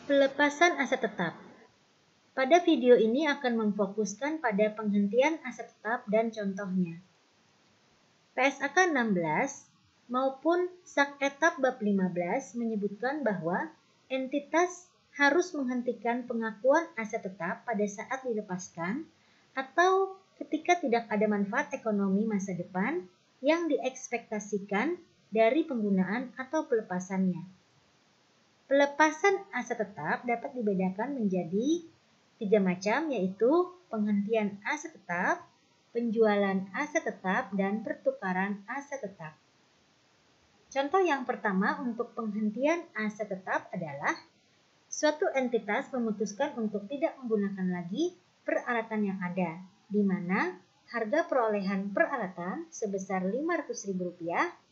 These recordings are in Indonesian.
Pelepasan aset tetap. Pada video ini akan memfokuskan pada penghentian aset tetap dan contohnya. PSAK 16 maupun Sak-Etap Bab 15 menyebutkan bahwa entitas harus menghentikan pengakuan aset tetap pada saat dilepaskan atau ketika tidak ada manfaat ekonomi masa depan yang diekspektasikan dari penggunaan atau pelepasannya. Pelepasan aset tetap dapat dibedakan menjadi 3 macam, yaitu penghentian aset tetap, penjualan aset tetap, dan pertukaran aset tetap. Contoh yang pertama untuk penghentian aset tetap adalah suatu entitas memutuskan untuk tidak menggunakan lagi peralatan yang ada, di mana harga perolehan peralatan sebesar Rp500.000,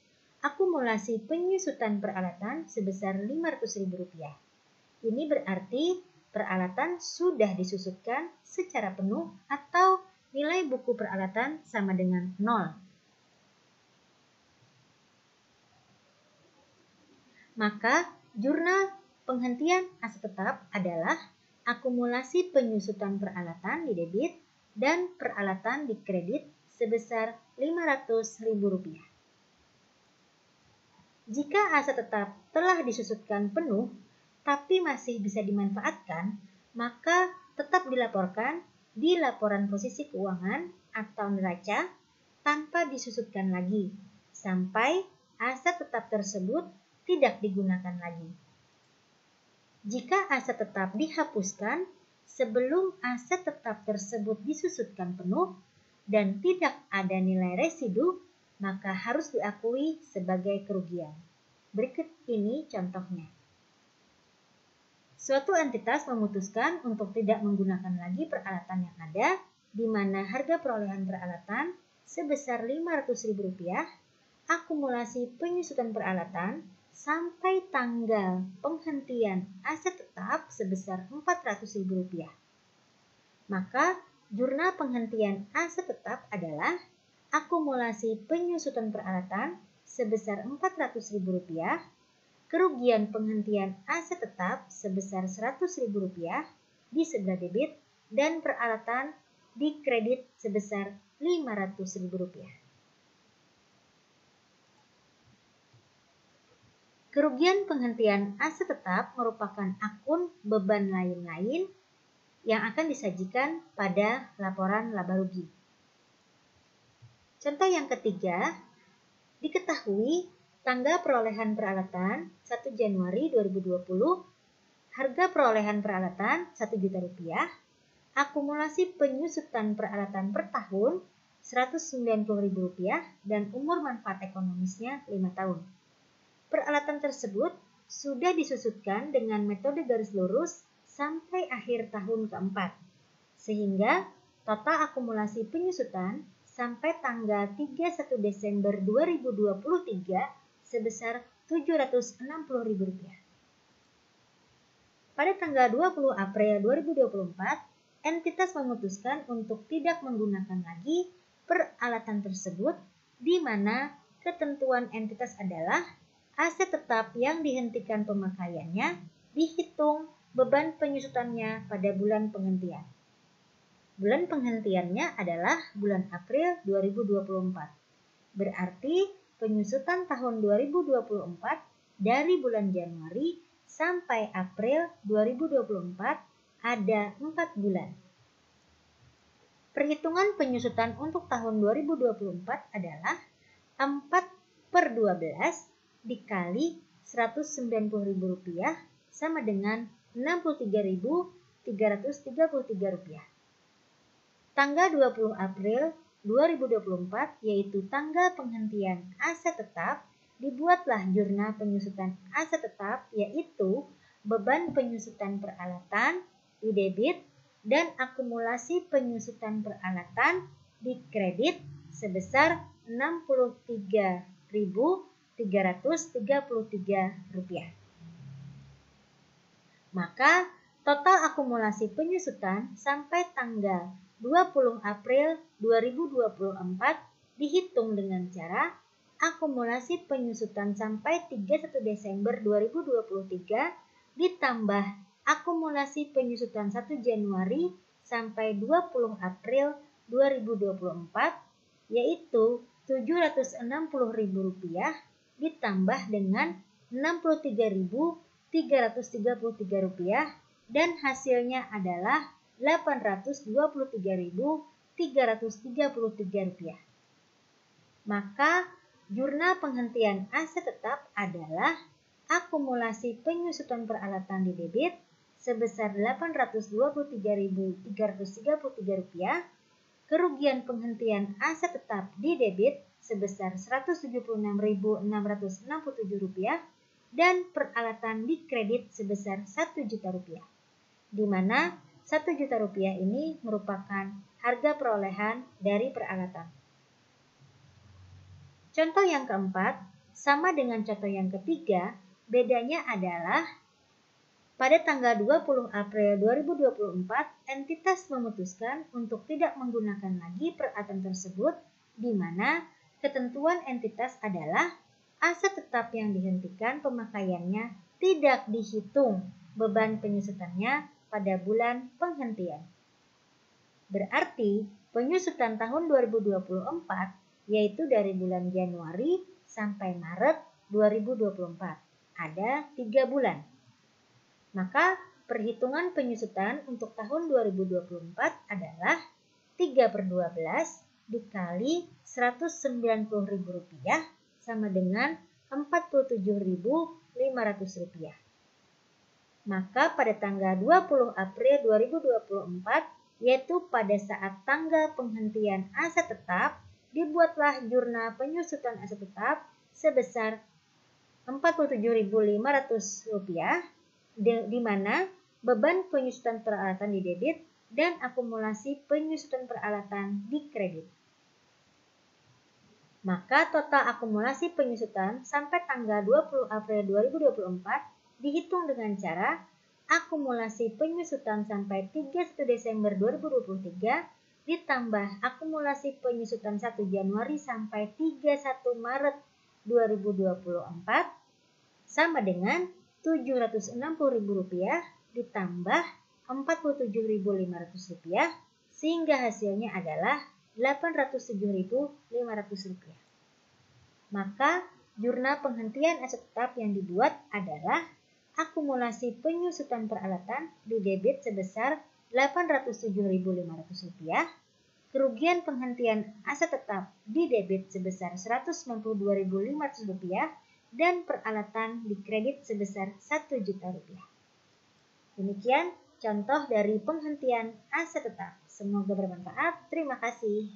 akumulasi penyusutan peralatan sebesar Rp500.000. Ini berarti peralatan sudah disusutkan secara penuh atau nilai buku peralatan sama dengan 0. Maka jurnal penghentian aset tetap adalah akumulasi penyusutan peralatan di debit dan peralatan di kredit sebesar Rp500.000. Jika aset tetap telah disusutkan penuh tapi masih bisa dimanfaatkan, maka tetap dilaporkan di laporan posisi keuangan atau neraca tanpa disusutkan lagi sampai aset tetap tersebut tidak digunakan lagi. Jika aset tetap dihapuskan sebelum aset tetap tersebut disusutkan penuh dan tidak ada nilai residu, maka harus diakui sebagai kerugian. Berikut ini contohnya. Suatu entitas memutuskan untuk tidak menggunakan lagi peralatan yang ada, di mana harga perolehan peralatan sebesar Rp500.000, akumulasi penyusutan peralatan sampai tanggal penghentian aset tetap sebesar Rp400.000. Maka jurnal penghentian aset tetap adalah akumulasi penyusutan peralatan sebesar Rp400.000, kerugian penghentian aset tetap sebesar Rp100.000 di sebelah debit, dan peralatan di kredit sebesar Rp500.000. Kerugian penghentian aset tetap merupakan akun beban lain-lain yang akan disajikan pada laporan laba rugi. Contoh yang ketiga, diketahui tanggal perolehan peralatan 1 Januari 2020, harga perolehan peralatan Rp1 juta, akumulasi penyusutan peralatan per tahun Rp190.000, dan umur manfaat ekonomisnya 5 tahun. Peralatan tersebut sudah disusutkan dengan metode garis lurus sampai akhir tahun keempat, sehingga total akumulasi penyusutan sampai tanggal 31 Desember 2023 sebesar Rp760.000. Pada tanggal 20 April 2024, entitas memutuskan untuk tidak menggunakan lagi peralatan tersebut, di mana ketentuan entitas adalah aset tetap yang dihentikan pemakaiannya dihitung beban penyusutannya pada bulan penghentian. Bulan penghentiannya adalah bulan April 2024. Berarti penyusutan tahun 2024 dari bulan Januari sampai April 2024 ada 4 bulan. Perhitungan penyusutan untuk tahun 2024 adalah 4/12 dikali Rp190.000 sama dengan Rp63.333. Tanggal 20 April 2024, yaitu tanggal penghentian aset tetap, dibuatlah jurnal penyusutan aset tetap, yaitu beban penyusutan peralatan di debit dan akumulasi penyusutan peralatan di kredit sebesar Rp63.333. Maka total akumulasi penyusutan sampai tanggal 20 April 2024 dihitung dengan cara akumulasi penyusutan sampai 31 Desember 2023 ditambah akumulasi penyusutan 1 Januari sampai 20 April 2024 yaitu Rp760.000 ditambah dengan Rp63.333 dan hasilnya adalah Rp823.333. Maka jurnal penghentian aset tetap adalah akumulasi penyusutan peralatan di debit sebesar Rp823.333, kerugian penghentian aset tetap di debit sebesar Rp176.667 dan peralatan di kredit sebesar Rp1 juta, di mana Rp1 juta ini merupakan harga perolehan dari peralatan. Contoh yang keempat, sama dengan contoh yang ketiga, bedanya adalah pada tanggal 20 April 2024, entitas memutuskan untuk tidak menggunakan lagi peralatan tersebut, di mana ketentuan entitas adalah aset tetap yang dihentikan pemakaiannya tidak dihitung beban penyusutannya pada bulan penghentian. Berarti penyusutan tahun 2024 yaitu dari bulan Januari sampai Maret 2024. Ada 3 bulan. Maka perhitungan penyusutan untuk tahun 2024 adalah 3/12 dikali Rp190.000 sama dengan Rp47.500. Maka pada tanggal 20 April 2024, yaitu pada saat tanggal penghentian aset tetap, dibuatlah jurnal penyusutan aset tetap sebesar Rp47.500, di mana beban penyusutan peralatan di debit dan akumulasi penyusutan peralatan di kredit. Maka total akumulasi penyusutan sampai tanggal 20 April 2024 dihitung dengan cara akumulasi penyusutan sampai 31 Desember 2023 ditambah akumulasi penyusutan 1 Januari sampai 31 Maret 2024 sama dengan Rp760.000 ditambah Rp47.500 sehingga hasilnya adalah Rp807.500. Maka jurnal penghentian aset tetap yang dibuat adalah akumulasi penyusutan peralatan di debit sebesar Rp807.500, kerugian penghentian aset tetap di debit sebesar Rp192.500 dan peralatan di kredit sebesar Rp1 juta. Demikian contoh dari penghentian aset tetap. Semoga bermanfaat. Terima kasih.